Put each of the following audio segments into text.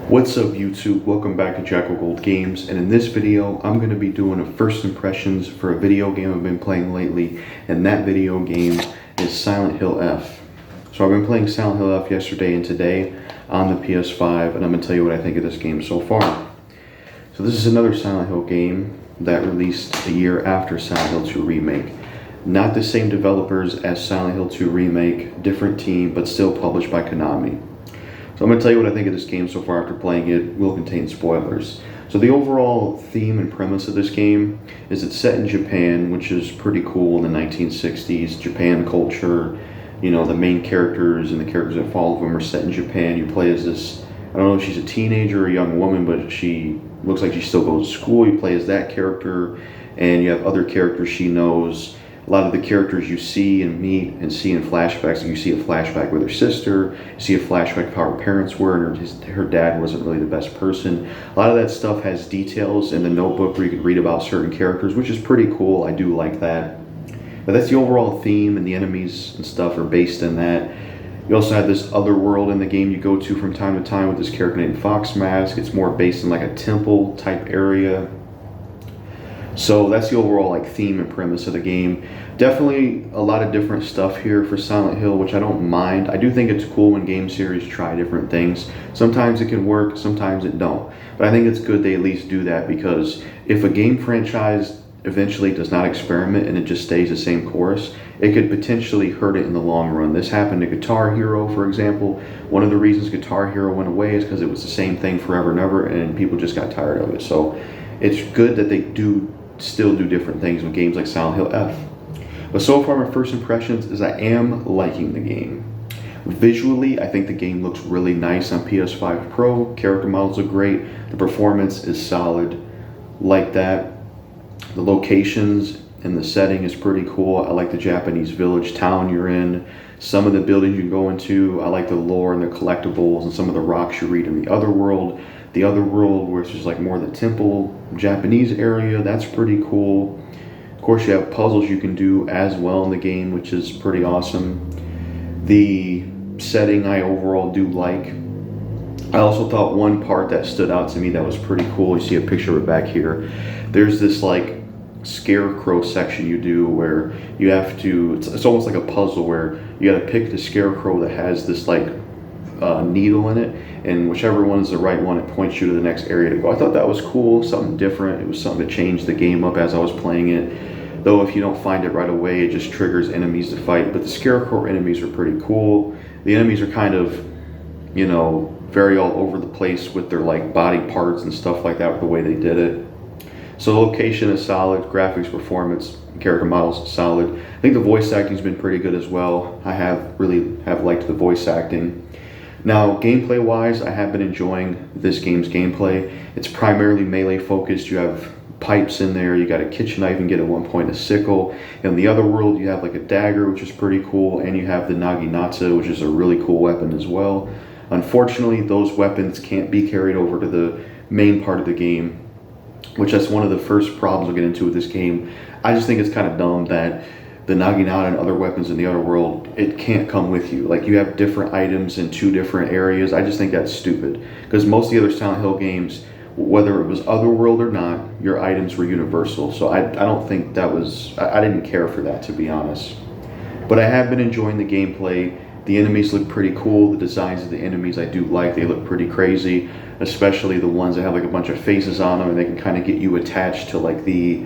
What's up YouTube? Welcome back to Jackal Gold Games, and in this video I'm going to be doing a first impressions for a video game I've been playing lately, and that video game is Silent Hill F. So I've been playing Silent Hill F yesterday and today on the PS5, and I'm going to tell you what I think of this game so far. So this is another Silent Hill game that released a year after Silent Hill 2 Remake. Not the same developers as Silent Hill 2 Remake, different team, but still published by Konami. So I'm going to tell you what I think of this game so far after playing it. Will contain spoilers. So the overall theme and premise of this game is it's set in Japan, which is pretty cool in the 1960s. Japan culture, you know, the main characters and the characters that follow them are set in Japan. You play as this, I don't know if she's a teenager or a young woman, but she looks like she still goes to school. You play as that character, and you have other characters she knows. A lot of the characters you see and meet and see in flashbacks, you see a flashback with her sister, you see a flashback of how her parents were, and her dad wasn't really the best person. A lot of that stuff has details in the notebook where you can read about certain characters, which is pretty cool. I do like that. But that's the overall theme, and the enemies and stuff are based in that. You also have this other world in the game you go to from time to time with this character named Fox Mask. It's more based in like a temple type area. So that's the overall like theme and premise of the game. Definitely a lot of different stuff here for Silent Hill, which I don't mind. I do think it's cool when game series try different things. Sometimes it can work, sometimes it don't. But I think it's good they at least do that, because if a game franchise eventually does not experiment and it just stays the same course, it could potentially hurt it in the long run. This happened to Guitar Hero, for example. One of the reasons Guitar Hero went away is because it was the same thing forever and ever, and people just got tired of it. So it's good that they still do different things with games like Silent Hill F. But so far my first impressions is I am liking the game. Visually, I think the game looks really nice on PS5 Pro. Character models look great. The performance is solid. Like that. The locations and the setting is pretty cool. I like the Japanese village town you're in. Some of the buildings you can go into. I like the lore and the collectibles and some of the rocks you read in the other world. The other world, which is like more the temple Japanese area, that's pretty cool. Of course, you have puzzles you can do as well in the game, which is pretty awesome. The setting I overall do like. I also thought one part that stood out to me that was pretty cool, you see a picture of it back here. There's this like scarecrow section you do where you have to, it's almost like a puzzle where you got to pick the scarecrow that has this like needle in it, and whichever one is the right one, it points you to the next area to go. I thought that was cool, something different. It was something to change the game up as I was playing it. Though if you don't find it right away, it just triggers enemies to fight. But the scarecrow enemies are pretty cool. The enemies are kind of, you know, very all over the place with their like body parts and stuff like that with the way they did it. So the location is solid, graphics, performance, character models solid. I think the voice acting's been pretty good as well. I really have liked the voice acting. Now, gameplay wise, I have been enjoying this game's gameplay. It's primarily melee focused. You have pipes in there, you got a kitchen knife, and get at one point a sickle. In the other world, you have like a dagger, which is pretty cool, and you have the naginata, which is a really cool weapon as well. Unfortunately, those weapons can't be carried over to the main part of the game, which that's one of the first problems we'll get into with this game. I just think it's kind of dumb that the naginata and other weapons in the other world, it can't come with you. Like, you have different items in two different areas. I just think that's stupid, because most of the other Silent Hill games, whether it was Otherworld or not, your items were universal. So I don't think that was, I didn't care for that, to be honest. But I have been enjoying the gameplay. The enemies look pretty cool. The designs of the enemies I do like. They look pretty crazy, especially the ones that have like a bunch of faces on them, and they can kind of get you attached to like the,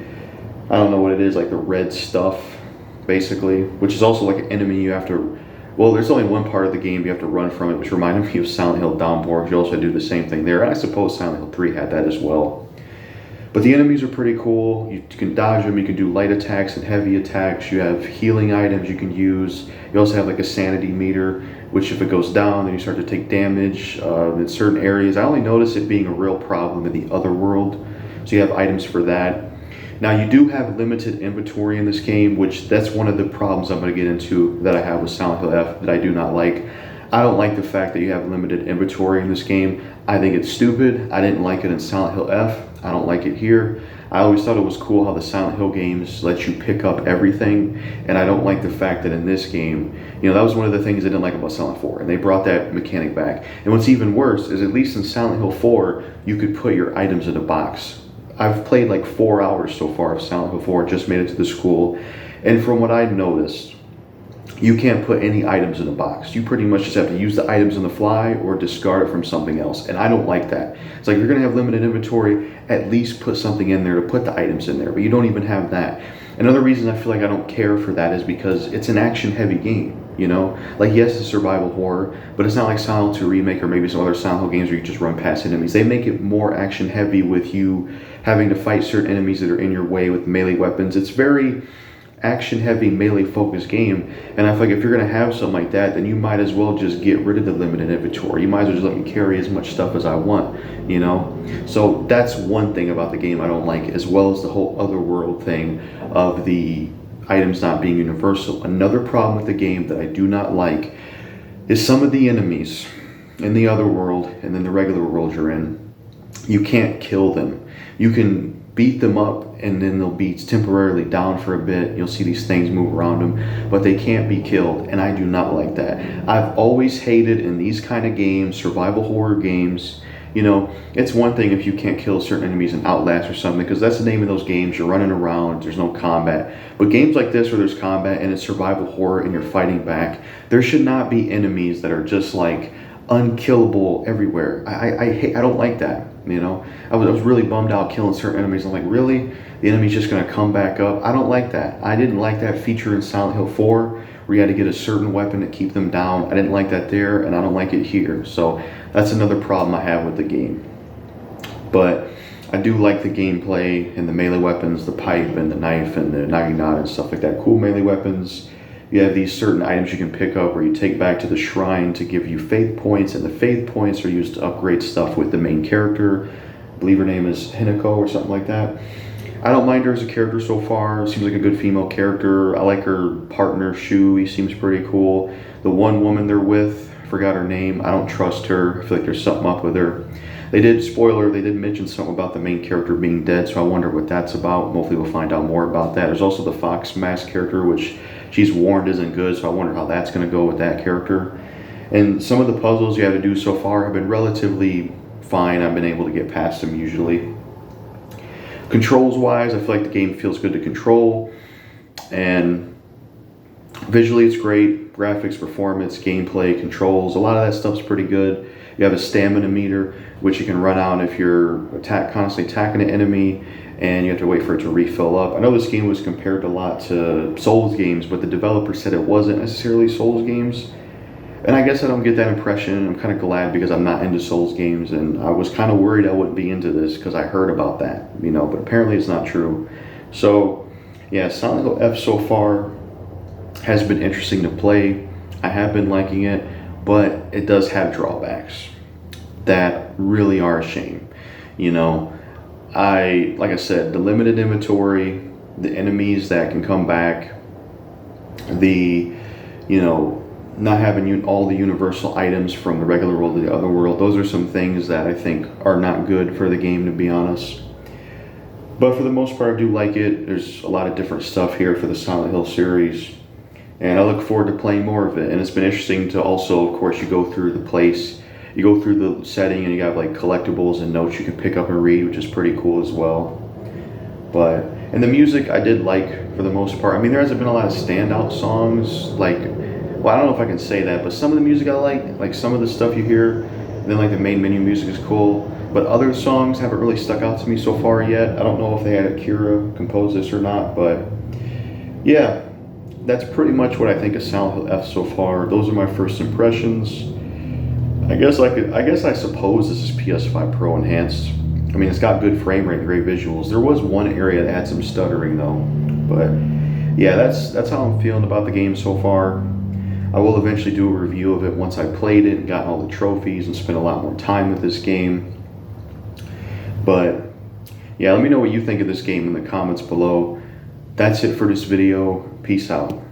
I don't know what it is, like the red stuff, basically, which is also like an enemy you have to, well, there's only one part of the game you have to run from it, which reminded me of Silent Hill Downpour. You also do the same thing there, and I suppose Silent Hill 3 had that as well. But the enemies are pretty cool. You can dodge them, you can do light attacks and heavy attacks. You have healing items you can use. You also have like a sanity meter, which if it goes down, then you start to take damage in certain areas. I only noticed it being a real problem in the other world, so you have items for that. Now, you do have limited inventory in this game, which that's one of the problems I'm going to get into that I have with Silent Hill F that I do not like. I don't like the fact that you have limited inventory in this game. I think it's stupid. I didn't like it in Silent Hill F. I don't like it here. I always thought it was cool how the Silent Hill games let you pick up everything, and I don't like the fact that in this game, that was one of the things I didn't like about Silent 4, and they brought that mechanic back. And what's even worse is, at least in Silent Hill 4, you could put your items in a box. I've played like 4 hours so far of Silent Hill 4, just made it to the school, and from what I've noticed, you can't put any items in a box. You pretty much just have to use the items on the fly or discard it from something else. And I don't like that. It's like, if you're gonna have limited inventory, at least put something in there to put the items in there, but you don't even have that. Another reason I feel like I don't care for that is because it's an action heavy game, Like, yes, it's survival horror, but it's not like Silent 2 Remake or maybe some other Silent Hill games where you just run past enemies. They make it more action heavy with you having to fight certain enemies that are in your way with melee weapons. It's very action heavy, melee focused game, and I feel like if you're going to have something like that, then you might as well just get rid of the limited inventory. You might as well just let me carry as much stuff as I want, So that's one thing about the game I don't like, as well as the whole otherworld thing of the items not being universal. Another problem with the game that I do not like is some of the enemies in the other world and then the regular world you're in, you can't kill them. You can beat them up and then they'll be temporarily down for a bit. You'll see these things move around them, but they can't be killed, and I do not like that. I've always hated in these kind of games, survival horror games, it's one thing if you can't kill certain enemies in Outlast or something, because that's the name of those games. You're running around, there's no combat. But games like this where there's combat and it's survival horror and you're fighting back, there should not be enemies that are just like unkillable everywhere. I don't like that. I was really bummed out killing certain enemies. I'm like, really? The enemy's just gonna come back up? I don't like that. I didn't like that feature in Silent Hill 4 where you had to get a certain weapon to keep them down. I didn't like that there, and I don't like it here. So that's another problem I have with the game. But I do like the gameplay and the melee weapons, the pipe and the knife and the naginata and stuff like that. Cool melee weapons. You have these certain items you can pick up or you take back to the shrine to give you faith points, and the faith points are used to upgrade stuff with the main character. I believe her name is Hinako or something like that. I don't mind her as a character so far. Seems like a good female character. I like her partner, Shu. He seems pretty cool. The one woman they're with, I forgot her name. I don't trust her. I feel like there's something up with her. They did mention something about the main character being dead, so I wonder what that's about. Hopefully we'll find out more about that. There's also the Fox Mask character, which she's warned isn't good, so I wonder how that's going to go with that character. And some of the puzzles you have to do so far have been relatively fine. I've been able to get past them usually. Controls wise, I feel like the game feels good to control, and visually it's great. Graphics, performance, gameplay, controls, a lot of that stuff's pretty good. You have a stamina meter, which you can run out if you're constantly attacking an enemy, and you have to wait for it to refill up. I know this game was compared a lot to Souls games, but the developer said it wasn't necessarily Souls games. And I guess I don't get that impression. I'm kind of glad, because I'm not into Souls games, and I was kind of worried I wouldn't be into this because I heard about that, but apparently it's not true. So yeah, Silent Hill F so far has been interesting to play. I have been liking it, but it does have drawbacks that really are a shame. Like I said, the limited inventory, the enemies that can come back, the, not having all the universal items from the regular world to the other world, those are some things that I think are not good for the game, to be honest. But for the most part, I do like it. There's a lot of different stuff here for the Silent Hill series, and I look forward to playing more of it. And it's been interesting to also, of course, you go through the place, you go through the setting, and you have like collectibles and notes you can pick up and read, which is pretty cool as well. And the music I did like for the most part. I mean, there hasn't been a lot of standout songs, well, I don't know if I can say that, but some of the music I like some of the stuff you hear, and then like the main menu music is cool, but other songs haven't really stuck out to me so far yet. I don't know if they had Akira compose this or not, but yeah, that's pretty much what I think of Silent Hill F so far. Those are my first impressions. I suppose this is PS5 Pro enhanced. I mean, it's got good frame rate and great visuals. There was one area that had some stuttering though, but yeah, that's how I'm feeling about the game so far. I will eventually do a review of it once I played it and gotten all the trophies and spent a lot more time with this game. But yeah, let me know what you think of this game in the comments below. That's it for this video. Peace out.